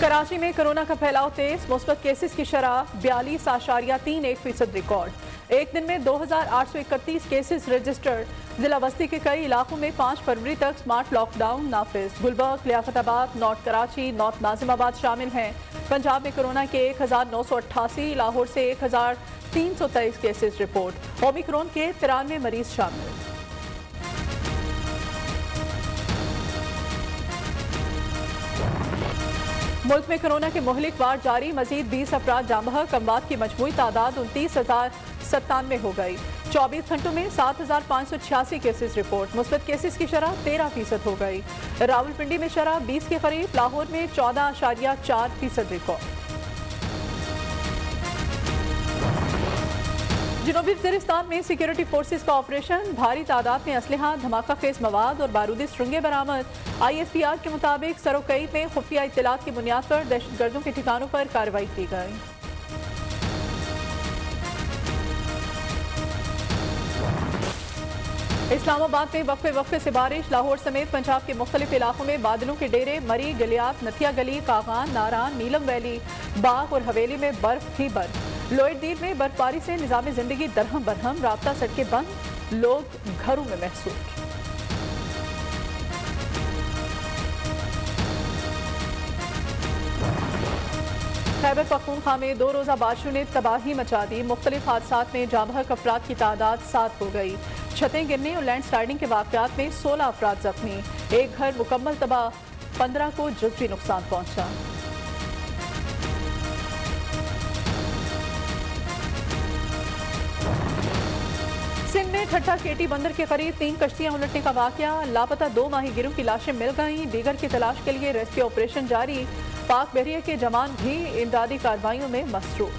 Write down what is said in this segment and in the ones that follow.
कराची में कोरोना का फैलाव तेज, मुस्बत केसेस की शरह 42.31% रिकॉर्ड। एक दिन में 2,831 केसेस रजिस्टर्ड। जिला बस्ती के कई इलाकों में 5 फरवरी तक स्मार्ट लॉकडाउन नाफिज। गुलबर्ग, लियाकताबाद, नॉर्थ कराची, नॉर्थ नाजिमाबाद शामिल हैं। पंजाब में कोरोना के 1,988, लाहौर से 1,323 केसेस रिपोर्ट। ओमिक्रॉन के 93 मरीज शामिल। मुल्क में कोरोना के मुहलिक वार जारी, मजीद 20 अफराद जाँ बहक, अमवात की मजमूई तादाद 29,097 हो गई। 24 घंटों में 7,586 केसेस रिपोर्ट। मुस्बत केसेस की शरह 13% हो गई। रावलपिंडी में शरह 20 के करीब, लाहौर में 14.4% रिकॉर्ड। जनूबी वज़ीरिस्तान में सिक्योरिटी फोर्सेस का ऑपरेशन, भारी तादाद में असलहा, धमाका खेज मवाद और बारूदी सुरंगें बरामद। ISPR के मुताबिक सरोकई में खुफिया इत्तलात की बुनियाद पर दहशतगर्दों के ठिकानों पर कार्रवाई की गई। इस्लामाबाद में वक्फे से बारिश, लाहौर समेत पंजाब के मुख्तलिफ इलाकों में बादलों के डेरे, मरी, गलियात, नथिया गली, कागान, नारान, नीलम वैली, बाग और हवेली में बर्फ ही बर्फ। लोएड दीर में बर्फबारी से निज़ाम ज़िंदगी दरहम बरहम, राब्ता सड़कें बंद, लोग घरों में महसूर। खैबर पख्तूनख्वा में 2 रोज़ा बारिशों ने तबाही मचा दी। मुख्तलिफ हादसात में जाँ बहक अफराद की तादाद 7 हो गई। छतें गिरने और लैंड स्लाइडिंग के वाक़यात में 16 अफराद जख्मी। एक घर मुकम्मल तबाह, 15 को जुज़वी नुकसान पहुंचा। सिंध में ठट्टा केटी बंदर के करीब 3 कश्तियां उलटने का वाकया, लापता 2 माहीगिरों की लाशें मिल गईं। दीगर की तलाश के लिए रेस्क्यू ऑपरेशन जारी। पाक बहरिया के जवान भी इमदादी कार्रवाइयों में मसरूफ।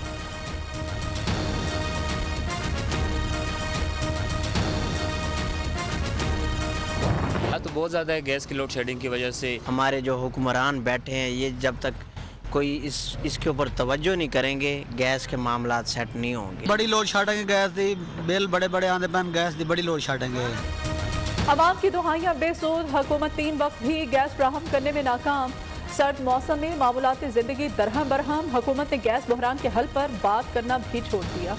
तो बहुत ज़्यादा है गैस की लोड शेडिंग की वजह से। हमारे जो हुक्मरान बैठे हैं, ये जब तक कोई इसके ऊपर तवज्जो नहीं करेंगे, गैस के मामला सेट नहीं होंगे। बड़ी लोड शेडिंग है, गैस दी बिल बड़े बड़े आंदे पैन, गैस दी बड़ी लोड शेडिंग है। अवाम की दुहाइयां बेसूद, हुकूमत 3 वक्त भी गैस फराहम करने में नाकाम। सर्द मौसम में मामूलाती जिंदगी दरहम बरहम, हुकूमत ने गैस बहरान के हल पर बात करना भी छोड़ दिया।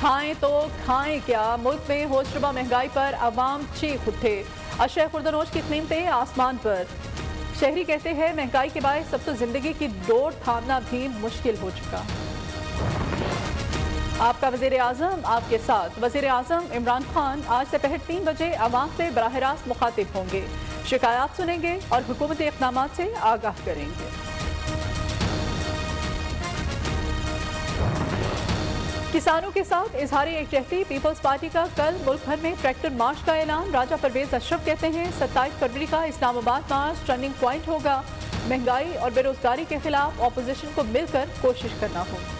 खाएं तो खाएं क्या, मुल्क में होशरुबा महंगाई पर अवाम चीख उठे। अशय खुर्दनोश की कीमतें आसमान पर। शहरी कहते हैं महंगाई के बायस अब तो जिंदगी की डोर थामना भी मुश्किल हो चुका। आपका वज़ीर आज़म आपके साथ। वज़ीर आज़म इमरान खान आज दोपहर 3 बजे अवाम से बराह रास्त मुखातिब होंगे, शिकायत सुनेंगे और हुकूमती इक़दामात से आगाह करेंगे। किसानों के साथ इजहारी एकजहती, पीपल्स पार्टी का कल मुल्क भर में ट्रैक्टर मार्च का ऐलान। राजा परवेज अशरफ कहते हैं 27 फरवरी का इस्लामाबाद मार्च टर्निंग पॉइंट होगा। महंगाई और बेरोजगारी के खिलाफ अपोजिशन को मिलकर कोशिश करना होगी।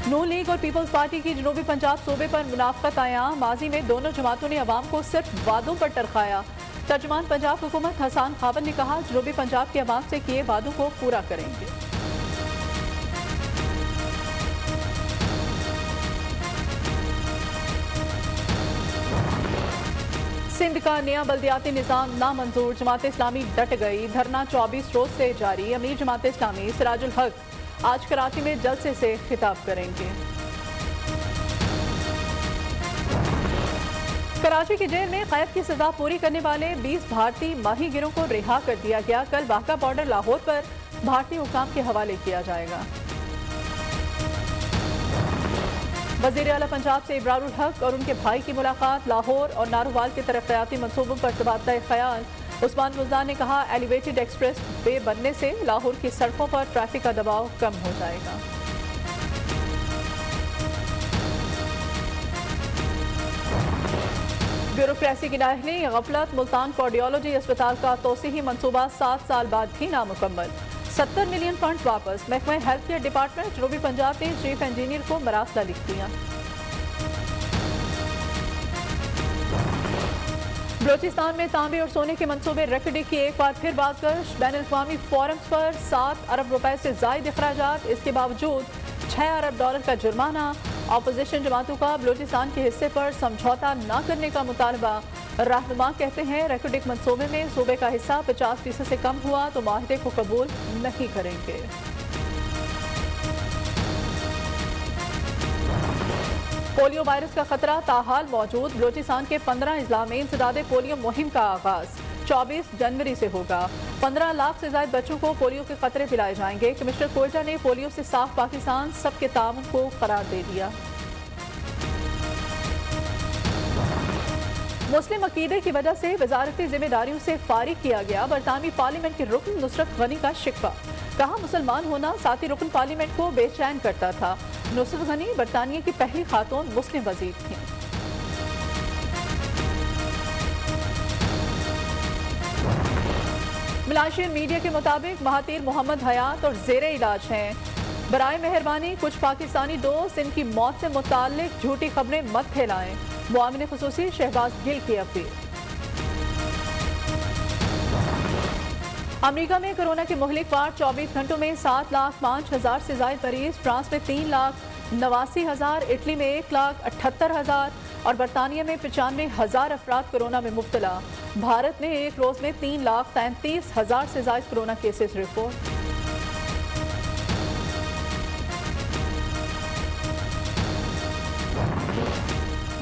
नून लीग और पीपल्स पार्टी की जनूबी पंजाब सूबे पर मुनाफकत आया। माजी में दोनों जमातों ने अवाम को सिर्फ वादों पर टरखाया। तर्जुमान पंजाब हुकूमत हसन खावन ने कहा जनूबी पंजाब के अवाम से किए वादों को पूरा करेंगे। सिंध का नया बल्दियाती निज़ाम नामंजूर, जमात इस्लामी डट गई। धरना 24 रोज से जारी। अमीर जमात इस्लामी सिराजुल हक आज कराची में जलसे से खिताब करेंगे। कराची की जेल में कैद की सजा पूरी करने वाले 20 भारतीय माहीगिरों को रिहा कर दिया गया। कल बाका बॉर्डर लाहौर पर भारतीय हुकाम के हवाले किया जाएगा। वज़ीर आला पंजाब से इब्रारुल हक और उनके भाई की मुलाकात। लाहौर और नारोवाल के तरक्याती मंसूबों पर तबादला ख्याल। उस्मान मुल्तान ने कहा एलिवेटेड एक्सप्रेस वे बनने से लाहौर की सड़कों पर ट्रैफिक का दबाव कम हो जाएगा। ब्यूरोक्रेसी की नाहली, गफलत, मुल्तान कार्डियोलॉजी अस्पताल का तोसीही मंसूबा 7 साल बाद भी नामुकम्मल। 70 मिलियन फंड्स वापस। महकमा हेल्थ केयर डिपार्टमेंट जनूबी पंजाब ने चीफ इंजीनियर को मरासला लिख दिया। बलोचिस्तान में तांबे और सोने के मंसूबे रखने की एक बार फिर बाज़गश। बैनुल-अक़वामी फोरम्स पर 7 अरब रुपए से ज़ायद अखराजात, इसके बावजूद $6 अरब का जुर्माना। अपोजिशन जमातों का बलूचिस्तान के हिस्से पर समझौता न करने का मुतालबा। रहनुमा कहते हैं रेकोडिक मंसूबे में सूबे का हिस्सा 50% से कम हुआ तो माहिदे को कबूल नहीं करेंगे। पोलियो वायरस का खतरा ताहाल मौजूद। बलूचिस्तान के 15 अजला में इंसदादे पोलियो मुहिम का आगाज 24 जनवरी से होगा। 15 लाख से ज्यादा बच्चों को पोलियो के खतरे पिलाए जाएंगे। कमिश्नर कोयटा ने पोलियो से साफ पाकिस्तान सबके ताउन को करार दे दिया। मुस्लिम अकीदे की वजह से वजारती जिम्मेदारियों से फारिग किया गया। बरतानवी पार्लियामेंट के रुकन नुसरत गनी का शिकवा। कहा मुसलमान होना साथी रुकन पार्लियामेंट को बेचैन करता था। नुसरत गनी बरतानिया की पहली खातून मुस्लिम वजीर थीं। मलाशियन मीडिया के मुताबिक महातीर मोहम्मद हयात और जेरे इलाज हैं। बराए मेहरबानी कुछ पाकिस्तानी दोस्त इनकी मौत से मुताल्लिक झूठी खबरें मत फैलाएं। मुआविन खुसूसी शहबाज गिल की अपील। अमेरिका में कोरोना के मुहलिक वार 24 घंटों में 7,05,000 से ज्यादा मरीज। फ्रांस में 3,89,000, इटली में 1,78,000 और बरतानिया में 95,000 अफराद कोरोना में मुब्तला। भारत में एक रोज में 3,33,000 से ज्यादा corona cases report.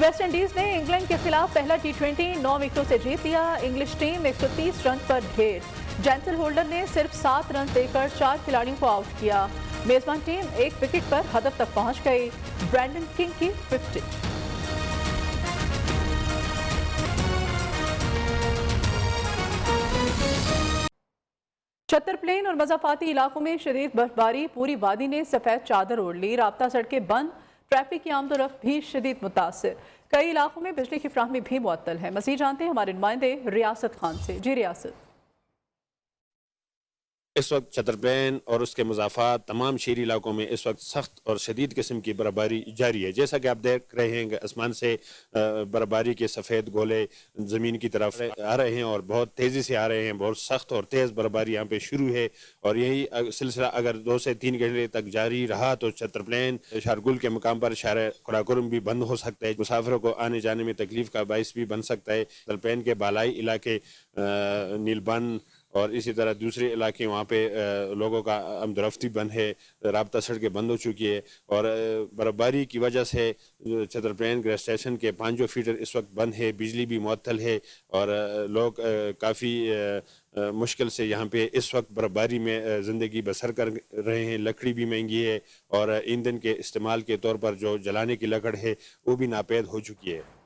West Indies ने इंग्लैंड के खिलाफ पहला T20 9 विकेटों से जीत लिया। इंग्लिश टीम 130 रन पर ढेर। जेंसल होल्डर ने सिर्फ 7 रन देकर 4 खिलाड़ियों को आउट किया। मेजबान टीम 1 विकेट पर हदफ तक पहुंच गई। ब्रैंडन किंग की 50। छत्तर प्लेन और मज़ाफाती इलाकों में शदीद बर्फबारी। पूरी वादी ने सफ़ेद चादर ओढ़ ली। राब्ता सड़कें बंद। ट्रैफिक की आमदोरफ्त भी शदीद मुतासिर। कई इलाकों में बिजली की फ्राहमी भी मुअत्तल है। मज़ीद जानते हैं हमारे नुमाइंदे रियासत खान से। जी रियासत। इस वक्त छतर प्लेन और उसके मुज़ाफ़ात तमाम शहरी इलाकों में इस वक्त सख्त और शदीद किस्म की बर्फबारी जारी है। जैसा कि आप देख रहे हैं कि आसमान से बर्फबारी के सफ़ेद गोले ज़मीन की तरफ आ रहे हैं और बहुत तेज़ी से आ रहे हैं। बहुत सख्त और तेज़ बर्फबारी यहाँ पे शुरू है और यही सिलसिला अगर 2 से 3 घंटे तक जारी रहा तो छतर प्लेन शारगुल के मुकाम पर शार कुराकुरम भी बंद हो सकता है। मुसाफिरों को आने जाने में तकलीफ का बाइस भी बन सकता है। छतर प्लेन के बालाई इलाके नीलबन और इसी तरह दूसरे इलाके वहाँ पे लोगों का आमदरफ्ती बंद है। राब्ता सड़कें बंद हो चुकी है और बर्फबारी की वजह से छतर प्लेन ग्रेस स्टेशन के 5 फीटर इस वक्त बंद है। बिजली भी मुअत्तल है और लोग काफ़ी मुश्किल से यहाँ पे इस वक्त बर्फबारी में ज़िंदगी बसर कर रहे हैं। लकड़ी भी महंगी है और ईंधन के इस्तेमाल के तौर पर जो जलाने की लकड़ है वो भी नापैद हो चुकी है।